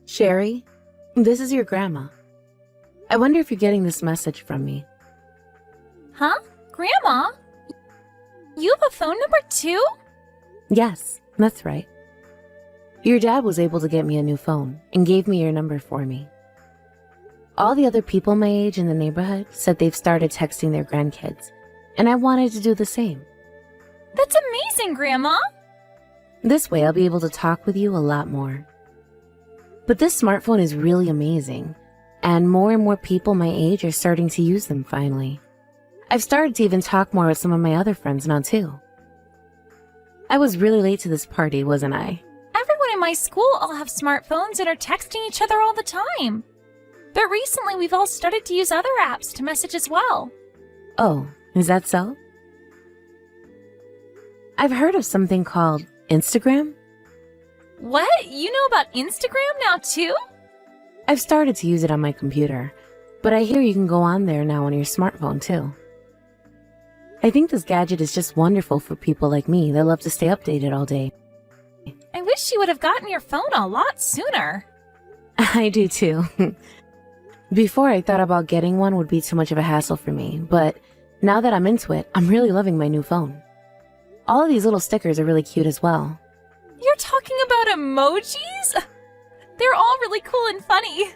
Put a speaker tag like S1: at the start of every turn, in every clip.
S1: Sherry, this is your grandma. I wonder if you're getting this message from me.
S2: Huh? Grandma? You have a phone number too?
S1: Yes, that's right. Your dad was able to get me a new phone and gave me your number for me. All the other people my age in the neighborhood said they've started texting their grandkids, and I wanted to do the same.
S2: That's amazing, Grandma!
S1: This way I'll be able to talk with you a lot more. But this smartphone is really amazing, and more people my age are starting to use them finally. I've started to even talk more with some of my other friends now too. I was really late to this party, wasn't I?
S2: Everyone in my school all have smartphones and are texting each other all the time. But recently we've all started to use other apps to message as well.
S1: Oh, is that so? I've heard of something called Instagram.
S2: What? You know about Instagram now too?
S1: I've started to use it on my computer, but I hear you can go on there now on your smartphone too. I think this gadget is just wonderful for people like me that love to stay updated all day.
S2: I wish you would have gotten your phone a lot sooner.
S1: I do too. Before I thought about getting one would be too much of a hassle for me, but now that I'm into it, I'm really loving my new phone. All of these little stickers are really cute as well.
S2: You're talking about emojis? They're all really cool and funny.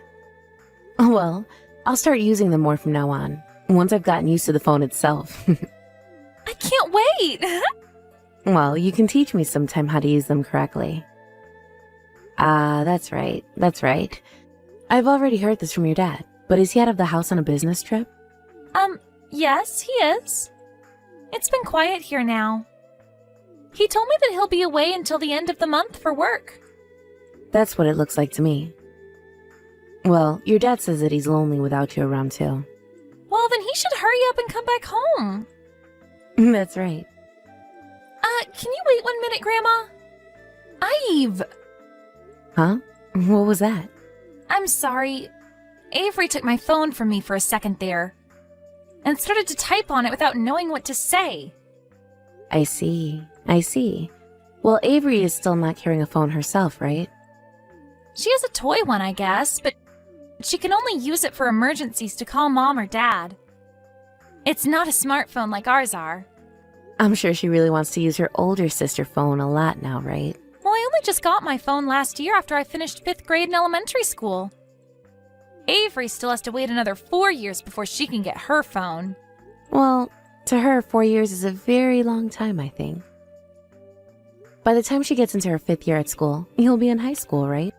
S1: Well, I'll start using them more from now on, once I've gotten used to the phone itself.
S2: I can't wait!
S1: Well, you can teach me sometime how to use them correctly. That's right. I've already heard this from your dad, but is he out of the house on a business trip?
S2: Yes, he is. It's been quiet here now. He told me that he'll be away until the end of the month for work.
S1: That's what it looks like to me. Well, your dad says that he's lonely without you around too.
S2: Well, then he should hurry up and come back home.
S1: That's right.
S2: Can you wait 1 minute, Grandma? Ive!
S1: Huh? What was that?
S2: I'm sorry. Avery took my phone from me for a second there and started to type on it without knowing what to say.
S1: I see. Well, Avery is still not carrying a phone herself, right?
S2: She has a toy one, I guess, but she can only use it for emergencies to call Mom or Dad. It's not a smartphone like ours are.
S1: I'm sure she really wants to use her older sister phone a lot now, right?
S2: Well, I only just got my phone last year after I finished 5th grade in elementary school. Avery still has to wait another 4 years before she can get her phone.
S1: Well, to her, 4 years is a very long time, I think. By the time she gets into her 5th year at school, you'll be in high school, right?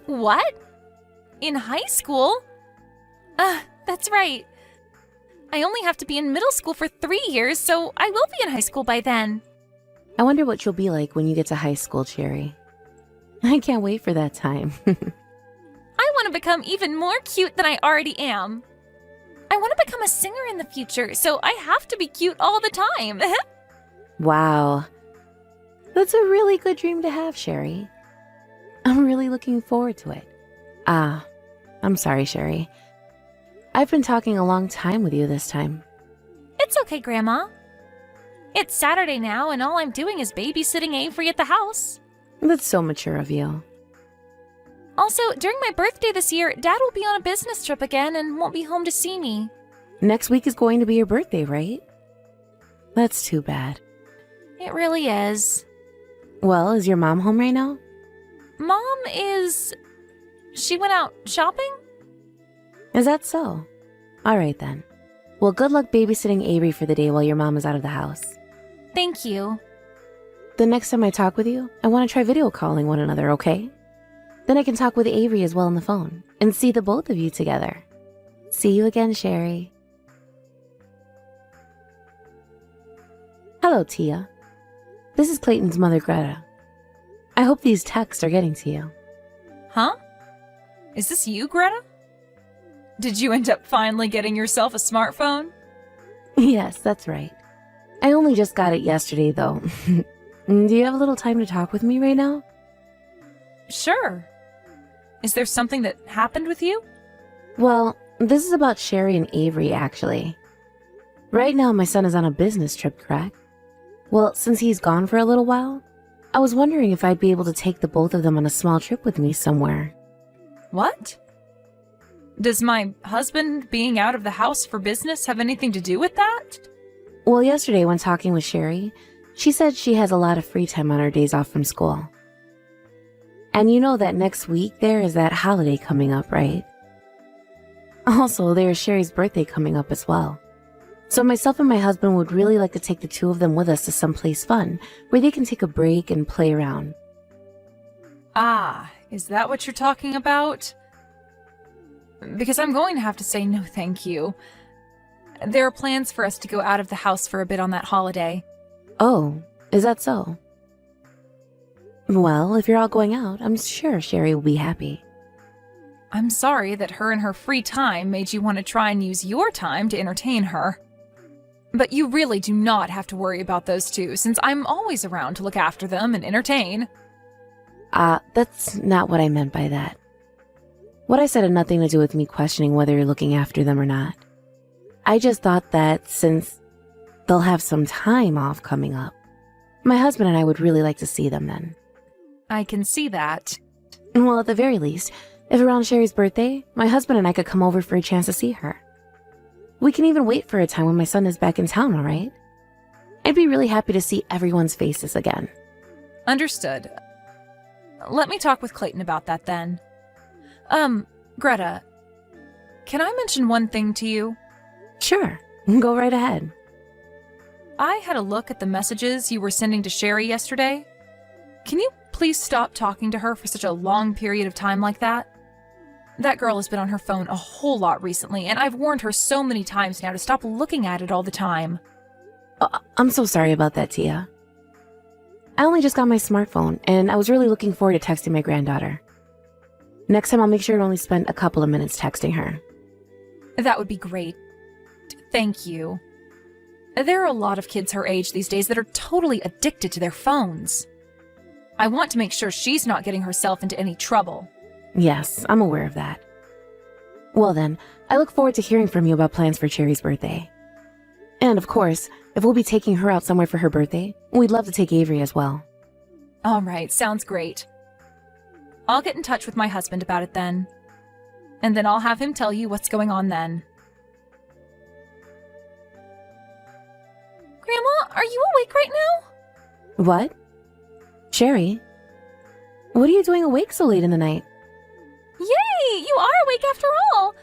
S2: What? In high school? That's right. I only have to be in middle school for 3 years, so I will be in high school by then.
S1: I wonder what you'll be like when you get to high school, Cherry. I can't wait for that time.
S2: I want to become even more cute than I already am. I want to become a singer in the future, so I have to be cute all the time.
S1: Wow. That's a really good dream to have, Sherry. I'm really looking forward to it. I'm sorry, Sherry. I've been talking a long time with you this time.
S2: It's okay, Grandma. It's Saturday now, and all I'm doing is babysitting Avery at the house.
S1: That's so mature of you.
S2: Also, during my birthday this year, Dad will be on a business trip again and won't be home to see me.
S1: Next week is going to be your birthday, right? That's too bad.
S2: It really is.
S1: Well, is your mom home right now?
S2: Mom is... She went out shopping?
S1: Is that so? All right then. Well, good luck babysitting Avery for the day while your mom is out of the house.
S2: Thank you.
S1: The next time I talk with you, I want to try video calling one another, okay? Then I can talk with Avery as well on the phone and see the both of you together. See you again, Sherry. Hello, Tia. This is Clayton's mother, Greta. I hope these texts are getting to you.
S2: Huh? Is this you, Greta? Did you end up finally getting yourself a smartphone?
S1: Yes, that's right. I only just got it yesterday, though. Do you have a little time to talk with me right now?
S2: Sure. Is there something that happened with you?
S1: Well, this is about Sherry and Avery, actually. Right now, my son is on a business trip, correct? Well, since he's gone for a little while, I was wondering if I'd be able to take the both of them on a small trip with me somewhere.
S2: What? Does my husband being out of the house for business have anything to do with that?
S1: Well, yesterday when talking with Sherry, she said she has a lot of free time on her days off from school. And you know that next week there is that holiday coming up, right? Also, there is Sherry's birthday coming up as well. So myself and my husband would really like to take the two of them with us to someplace fun, where they can take a break and play around.
S2: Ah, is that what you're talking about? Because I'm going to have to say no thank you. There are plans for us to go out of the house for a bit on that holiday.
S1: Oh, is that so? Well, if you're all going out, I'm sure Sherry will be happy.
S2: I'm sorry that her and her free time made you want to try and use your time to entertain her. But you really do not have to worry about those two, since I'm always around to look after them and entertain.
S1: That's not what I meant by that. What I said had nothing to do with me questioning whether you're looking after them or not. I just thought that since they'll have some time off coming up, my husband and I would really like to see them then.
S2: I can see that.
S1: Well, at the very least, if around Sherry's birthday, my husband and I could come over for a chance to see her. We can even wait for a time when my son is back in town, all right? I'd be really happy to see everyone's faces again.
S2: Understood. Let me talk with Clayton about that then. Greta, can I mention one thing to you?
S1: Sure, go right ahead.
S2: I had a look at the messages you were sending to Sherry yesterday. Can you please stop talking to her for such a long period of time like that? That girl has been on her phone a whole lot recently, and I've warned her so many times now to stop looking at it all the time.
S1: I'm so sorry about that, Tia. I only just got my smartphone, and I was really looking forward to texting my granddaughter. Next time I'll make sure to only spend a couple of minutes texting her.
S2: That would be great. Thank you. There are a lot of kids her age these days that are totally addicted to their phones. I want to make sure she's not getting herself into any trouble.
S1: Yes, I'm aware of that. Well then, I look forward to hearing from you about plans for Cherry's birthday. And of course, if we'll be taking her out somewhere for her birthday, we'd love to take Avery as well.
S2: All right, sounds great. I'll get in touch with my husband about it then. And then I'll have him tell you what's going on then. Grandma, are you awake right now?
S1: What? Sherry? What are you doing awake so late in the night?
S2: Yay! You are awake after all!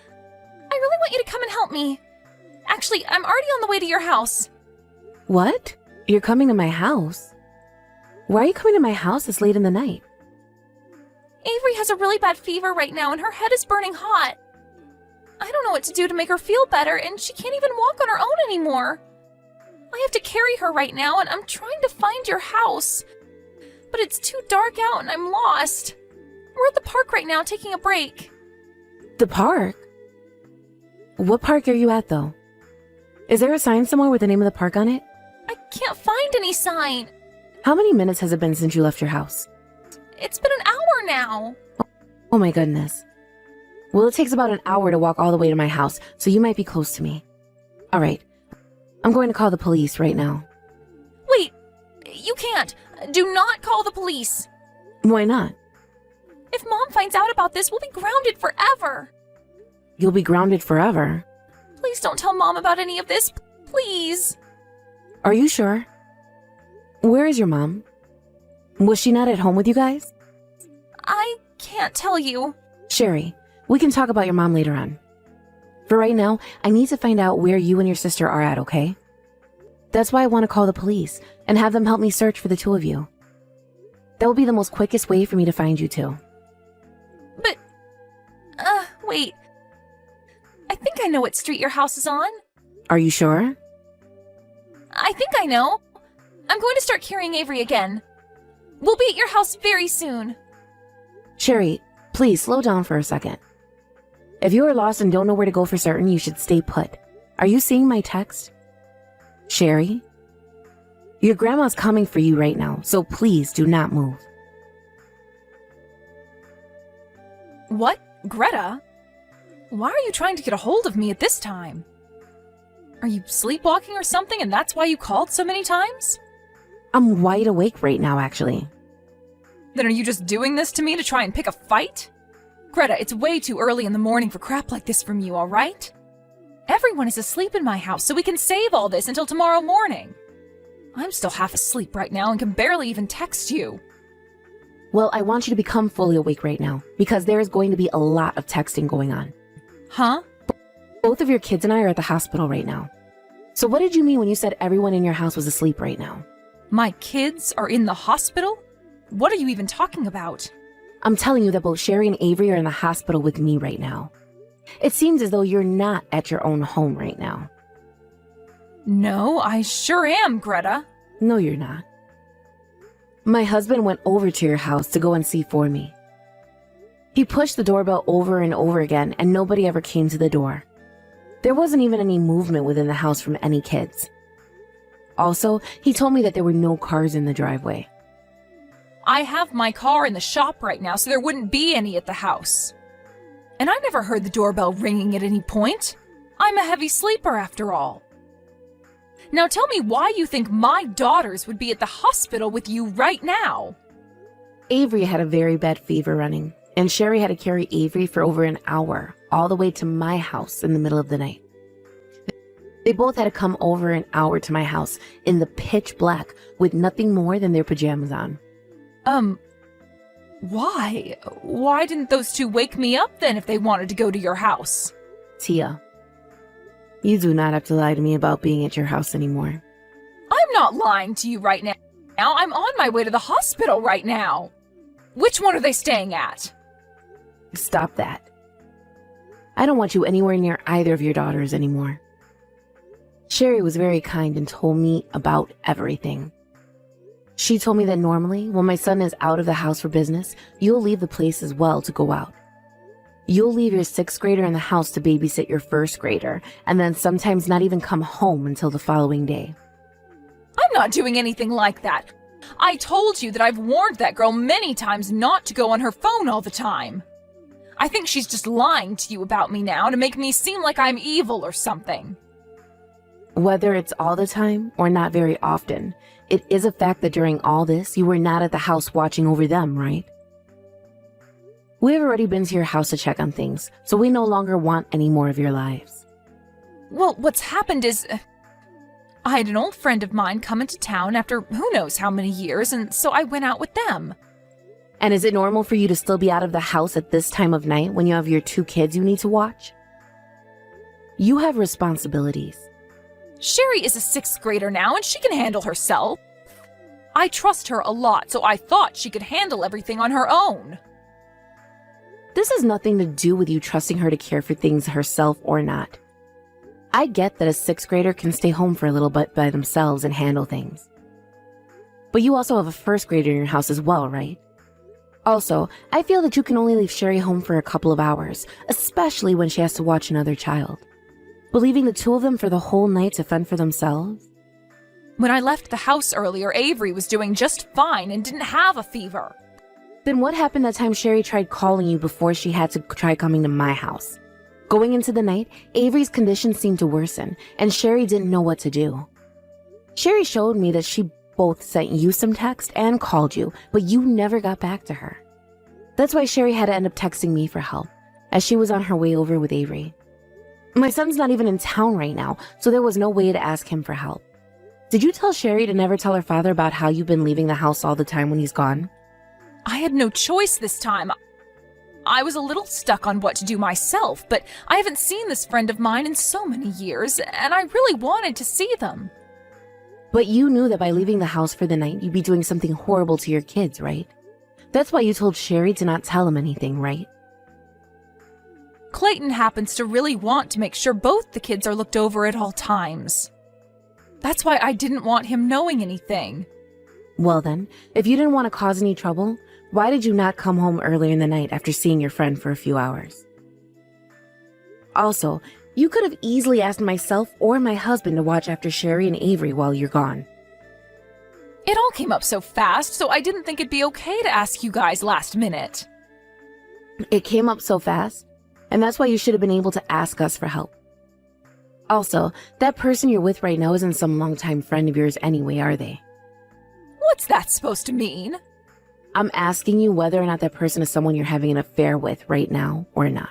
S2: I really want you to come and help me. Actually, I'm already on the way to your house.
S1: What? You're coming to my house? Why are you coming to my house this late in the night?
S2: Avery has a really bad fever right now and her head is burning hot. I don't know what to do to make her feel better, and she can't even walk on her own anymore. I have to carry her right now, and I'm trying to find your house. But it's too dark out and I'm lost. We're at the park right now taking a break.
S1: The park? What park are you at, though? Is there a sign somewhere with the name of the park on it?
S2: I can't find any sign.
S1: How many minutes has it been since you left your house?
S2: It's been an hour now.
S1: Oh my goodness. Well, it takes about an hour to walk all the way to my house, so you might be close to me. All right. I'm going to call the police right now.
S2: Wait, you can't. Do not call the police.
S1: Why not?
S2: If Mom finds out about this, we'll be grounded forever.
S1: You'll be grounded forever?
S2: Please don't tell Mom about any of this. Please.
S1: Are you sure? Where is your mom? Was she not at home with you guys?
S2: I can't tell you.
S1: Sherry, we can talk about your mom later on. For right now, I need to find out where you and your sister are at, okay? That's why I want to call the police and have them help me search for the two of you. That will be the most quickest way for me to find you two.
S2: But, wait. I think I know what street your house is on.
S1: Are you sure?
S2: I think I know. I'm going to start carrying Avery again. We'll be at your house very soon.
S1: Sherry, please slow down for a second. If you are lost and don't know where to go for certain, you should stay put. Are you seeing my text? Sherry? Your grandma's coming for you right now, so please do not move.
S2: What? Greta? Why are you trying to get a hold of me at this time? Are you sleepwalking or something and that's why you called so many times?
S1: I'm wide awake right now, actually.
S2: Then are you just doing this to me to try and pick a fight? Greta, it's way too early in the morning for crap like this from you, all right? Everyone is asleep in my house, so we can save all this until tomorrow morning. I'm still half asleep right now and can barely even text you.
S1: Well, I want you to become fully awake right now, because there is going to be a lot of texting going on.
S2: Huh?
S1: Both of your kids and I are at the hospital right now. So what did you mean when you said everyone in your house was asleep right now?
S2: My kids are in the hospital? What are you even talking about?
S1: I'm telling you that both Sherry and Avery are in the hospital with me right now. It seems as though you're not at your own home right now.
S2: No, I sure am, Greta.
S1: No, you're not. My husband went over to your house to go and see for me. He pushed the doorbell over and over again, and nobody ever came to the door. There wasn't even any movement within the house from any kids. Also, he told me that there were no cars in the driveway.
S2: I have my car in the shop right now, so there wouldn't be any at the house. And I never heard the doorbell ringing at any point. I'm a heavy sleeper after all. Now tell me why you think my daughters would be at the hospital with you right now.
S1: Avery had a very bad fever running, and Sherry had to carry Avery for over an hour, all the way to my house in the middle of the night. They both had to come over an hour to my house in the pitch black with nothing more than their pajamas on.
S2: Why? Why didn't those two wake me up then if they wanted to go to your house?
S1: Tia, you do not have to lie to me about being at your house anymore.
S2: I'm not lying to you right now. I'm on my way to the hospital right now. Which one are they staying at?
S1: Stop that. I don't want you anywhere near either of your daughters anymore. Sherry was very kind and told me about everything. She told me that normally, when my son is out of the house for business, you'll leave the place as well to go out. You'll leave your 6th grader in the house to babysit your 1st grader, and then sometimes not even come home until the following day.
S2: I'm not doing anything like that. I told you that I've warned that girl many times not to go on her phone all the time. I think she's just lying to you about me now to make me seem like I'm evil or something.
S1: Whether it's all the time or not very often, it is a fact that during all this, you were not at the house watching over them, right? We've already been to your house to check on things, so we no longer want any more of your lives.
S2: Well, what's happened is... I had an old friend of mine come into town after who knows how many years, and so I went out with them.
S1: And is it normal for you to still be out of the house at this time of night when you have your 2 kids you need to watch? You have responsibilities.
S2: Sherry is a 6th grader now, and she can handle herself. I trust her a lot, so I thought she could handle everything on her own.
S1: This has nothing to do with you trusting her to care for things herself or not. I get that a 6th grader can stay home for a little bit by themselves and handle things. But you also have a 1st grader in your house as well, right? Also, I feel that you can only leave Sherry home for a couple of hours, especially when she has to watch another child. But leaving the 2 of them for the whole night to fend for themselves?
S2: When I left the house earlier, Avery was doing just fine and didn't have a fever.
S1: Then what happened that time Sherry tried calling you before she had to try coming to my house? Going into the night, Avery's condition seemed to worsen, and Sherry didn't know what to do. Sherry showed me that she both sent you some text and called you, but you never got back to her. That's why Sherry had to end up texting me for help, as she was on her way over with Avery. My son's not even in town right now, so there was no way to ask him for help. Did you tell Sherry to never tell her father about how you've been leaving the house all the time when he's gone?
S2: I had no choice this time. I was a little stuck on what to do myself, but I haven't seen this friend of mine in so many years, and I really wanted to see them.
S1: But you knew that by leaving the house for the night, you'd be doing something horrible to your kids, right? That's why you told Sherry to not tell him anything, right?
S2: Clayton happens to really want to make sure both the kids are looked over at all times. That's why I didn't want him knowing anything.
S1: Well then, if you didn't want to cause any trouble, why did you not come home earlier in the night after seeing your friend for a few hours? Also, you could have easily asked myself or my husband to watch after Sherry and Avery while you're gone.
S2: It all came up so fast, so I didn't think it'd be okay to ask you guys last minute.
S1: It came up so fast, and that's why you should have been able to ask us for help. Also, that person you're with right now isn't some longtime friend of yours anyway, are they?
S2: What's that supposed to mean?
S1: I'm asking you whether or not that person is someone you're having an affair with right now or not.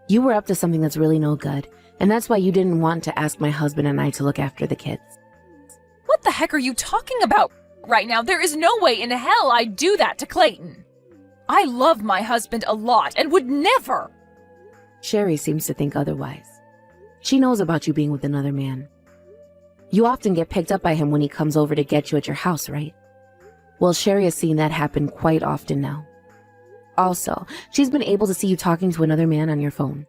S1: You were up to something that's really no good, and that's why you didn't want to ask my husband and I to look after the kids.
S2: What the heck are you talking about right now? There is no way in hell I'd do that to Clayton. I love my husband a lot and would never.
S1: Sherry seems to think otherwise. She knows about you being with another man. You often get picked up by him when he comes over to get you at your house, right? Well, Sherry has seen that happen quite often now. Also, she's been able to see you talking to another man on your phone.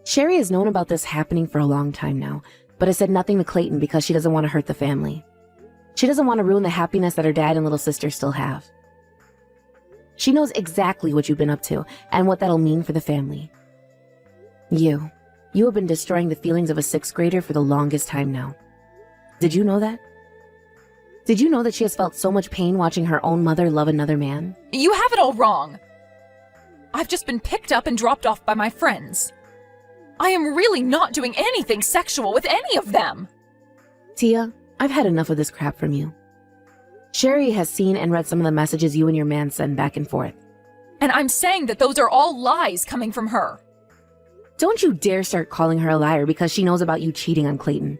S1: Sherry has known about this happening for a long time now, but has said nothing to Clayton because she doesn't want to hurt the family. She doesn't want to ruin the happiness that her dad and little sister still have. She knows exactly what you've been up to and what that'll mean for the family. You have been destroying the feelings of a 6th grader for the longest time now. Did you know that? Did you know that she has felt so much pain watching her own mother love another man?
S2: You have it all wrong. I've just been picked up and dropped off by my friends. I am really not doing anything sexual with any of them.
S1: Tia, I've had enough of this crap from you. Sherry has seen and read some of the messages you and your man send back and forth.
S2: And I'm saying that those are all lies coming from her.
S1: Don't you dare start calling her a liar because she knows about you cheating on Clayton.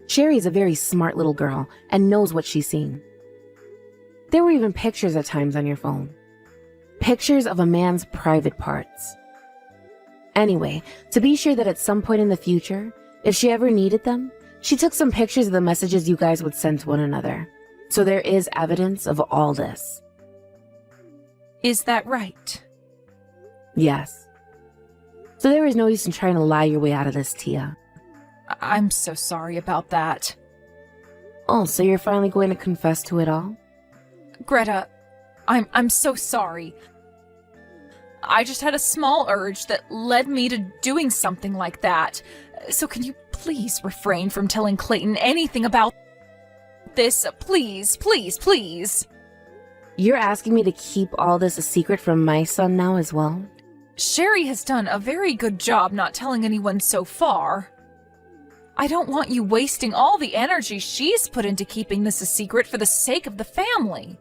S1: Sherry is a very smart little girl and knows what she's seen. There were even pictures at times on your phone. Pictures of a man's private parts. Anyway, to be sure that at some point in the future, if she ever needed them, she took some pictures of the messages you guys would send to one another. So there is evidence of all this.
S2: Is that right?
S1: Yes. So there is no use in trying to lie your way out of this, Tia.
S2: I'm so sorry about that.
S1: Oh, so you're finally going to confess to it all?
S2: Greta, I'm so sorry. I just had a small urge that led me to doing something like that. So can you please refrain from telling Clayton anything about this? Please, please, please.
S1: You're asking me to keep all this a secret from my son now as well?
S2: Sherry has done a very good job not telling anyone so far. I don't want you wasting all the energy she's put into keeping this a secret for the sake of the family.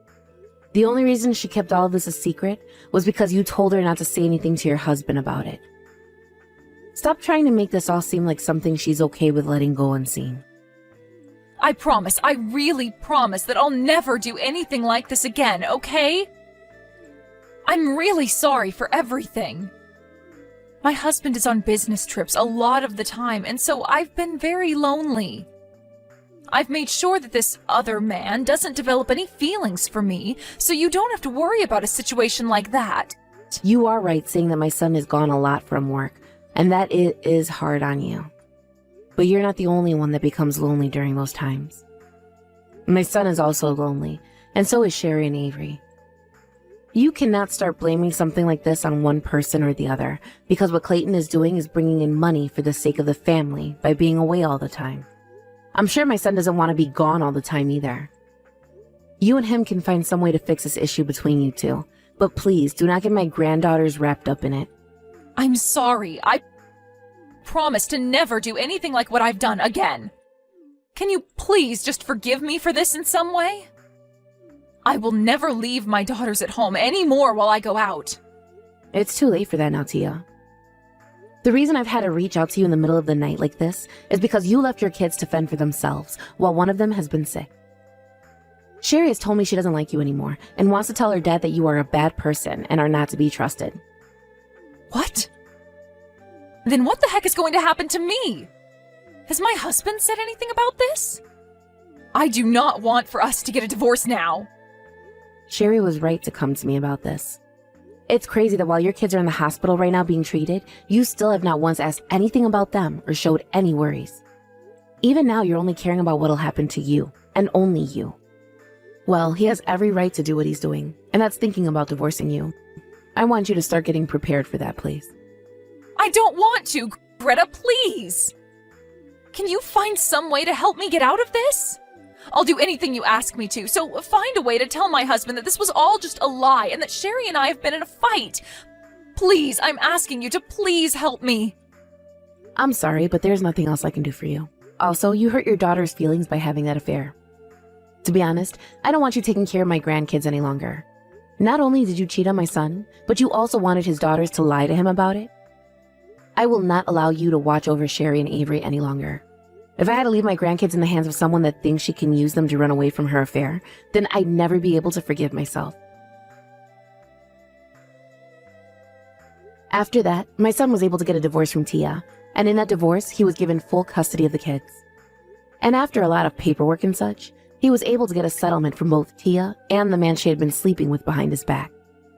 S1: The only reason she kept all of this a secret was because you told her not to say anything to your husband about it. Stop trying to make this all seem like something she's okay with letting go unseen.
S2: I promise, I really promise that I'll never do anything like this again, okay? I'm really sorry for everything. My husband is on business trips a lot of the time, and so I've been very lonely. I've made sure that this other man doesn't develop any feelings for me, so you don't have to worry about a situation like that.
S1: You are right saying that my son is gone a lot from work, and that it is hard on you. But you're not the only one that becomes lonely during those times. My son is also lonely, and so is Sherry and Avery. You cannot start blaming something like this on one person or the other, because what Clayton is doing is bringing in money for the sake of the family by being away all the time. I'm sure my son doesn't want to be gone all the time either. You and him can find some way to fix this issue between you two, but please do not get my granddaughters wrapped up in it.
S2: I'm sorry. I promise to never do anything like what I've done again. Can you please just forgive me for this in some way? I will never leave my daughters at home anymore while I go out.
S1: It's too late for that now, Tia. The reason I've had to reach out to you in the middle of the night like this is because you left your kids to fend for themselves while one of them has been sick. Sherry has told me she doesn't like you anymore and wants to tell her dad that you are a bad person and are not to be trusted.
S2: What? Then what the heck is going to happen to me? Has my husband said anything about this? I do not want for us to get a divorce now.
S1: Sherry was right to come to me about this. It's crazy that while your kids are in the hospital right now being treated, you still have not once asked anything about them or showed any worries. Even now, you're only caring about what'll happen to you, and only you. Well, he has every right to do what he's doing, and that's thinking about divorcing you. I want you to start getting prepared for that, please.
S2: I don't want to, Greta, please. Can you find some way to help me get out of this? I'll do anything you ask me to, so find a way to tell my husband that this was all just a lie and that Sherry and I have been in a fight. Please, I'm asking you to please help me.
S1: I'm sorry, but there's nothing else I can do for you. Also, you hurt your daughter's feelings by having that affair. To be honest, I don't want you taking care of my grandkids any longer. Not only did you cheat on my son, but you also wanted his daughters to lie to him about it. I will not allow you to watch over Sherry and Avery any longer. If I had to leave my grandkids in the hands of someone that thinks she can use them to run away from her affair, then I'd never be able to forgive myself. After that, my son was able to get a divorce from Tia, and in that divorce, he was given full custody of the kids. And after a lot of paperwork and such, he was able to get a settlement from both Tia and the man she had been sleeping with behind his back.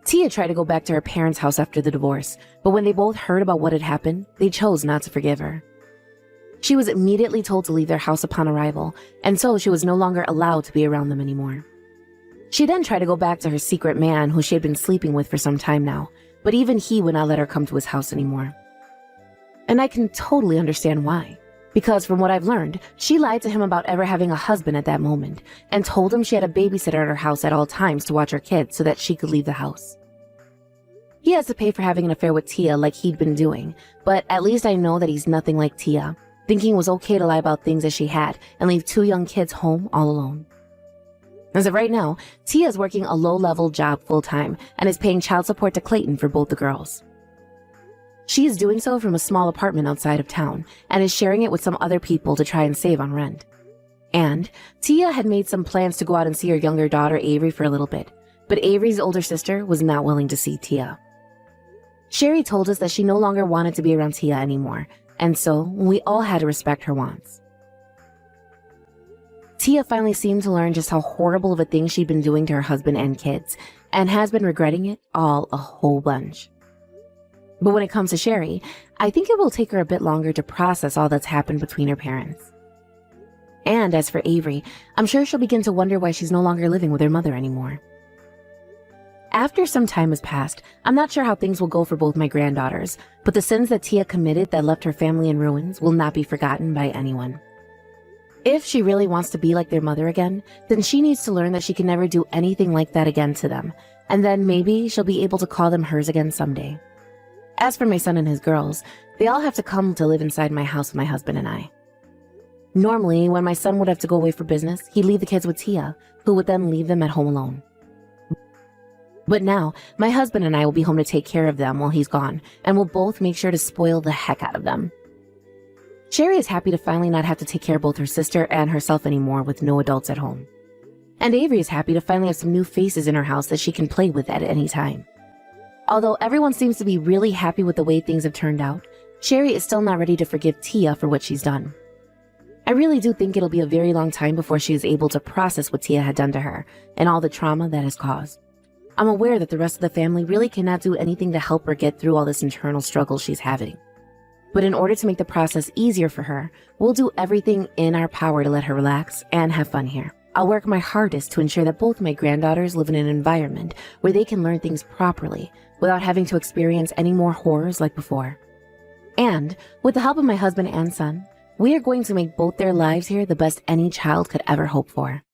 S1: Tia tried to go back to her parents' house after the divorce, but when they both heard about what had happened, they chose not to forgive her. She was immediately told to leave their house upon arrival, and so she was no longer allowed to be around them anymore. She then tried to go back to her secret man who she had been sleeping with for some time now, but even he would not let her come to his house anymore. And I can totally understand why. Because from what I've learned, she lied to him about ever having a husband at that moment, and told him she had a babysitter at her house at all times to watch her kids so that she could leave the house. He has to pay for having an affair with Tia like he'd been doing, but at least I know that he's nothing like Tia, thinking it was okay to lie about things as she had and leave 2 young kids home all alone. As of right now, Tia is working a low-level job full-time and is paying child support to Clayton for both the girls. She is doing so from a small apartment outside of town and is sharing it with some other people to try and save on rent. And Tia had made some plans to go out and see her younger daughter Avery for a little bit, but Avery's older sister was not willing to see Tia. Sherry told us that she no longer wanted to be around Tia anymore, and so we all had to respect her wants. Tia finally seemed to learn just how horrible of a thing she'd been doing to her husband and kids, and has been regretting it all a whole bunch. But when it comes to Sherry, I think it will take her a bit longer to process all that's happened between her parents. And as for Avery, I'm sure she'll begin to wonder why she's no longer living with her mother anymore. After some time has passed, I'm not sure how things will go for both my granddaughters, but the sins that Tia committed that left her family in ruins will not be forgotten by anyone. If she really wants to be like their mother again, then she needs to learn that she can never do anything like that again to them, and then maybe she'll be able to call them hers again someday. As for my son and his girls, they all have to come to live inside my house with my husband and I. Normally, when my son would have to go away for business, he'd leave the kids with Tia, who would then leave them at home alone. But now, my husband and I will be home to take care of them while he's gone, and we'll both make sure to spoil the heck out of them. Sherry is happy to finally not have to take care of both her sister and herself anymore with no adults at home. And Avery is happy to finally have some new faces in her house that she can play with at any time. Although everyone seems to be really happy with the way things have turned out, Sherry is still not ready to forgive Tia for what she's done. I really do think it'll be a very long time before she is able to process what Tia had done to her and all the trauma that has caused. I'm aware that the rest of the family really cannot do anything to help her get through all this internal struggle she's having. But in order to make the process easier for her, we'll do everything in our power to let her relax and have fun here. I'll work my hardest to ensure that both my granddaughters live in an environment where they can learn things properly without having to experience any more horrors like before. And with the help of my husband and son, we are going to make both their lives here the best any child could ever hope for.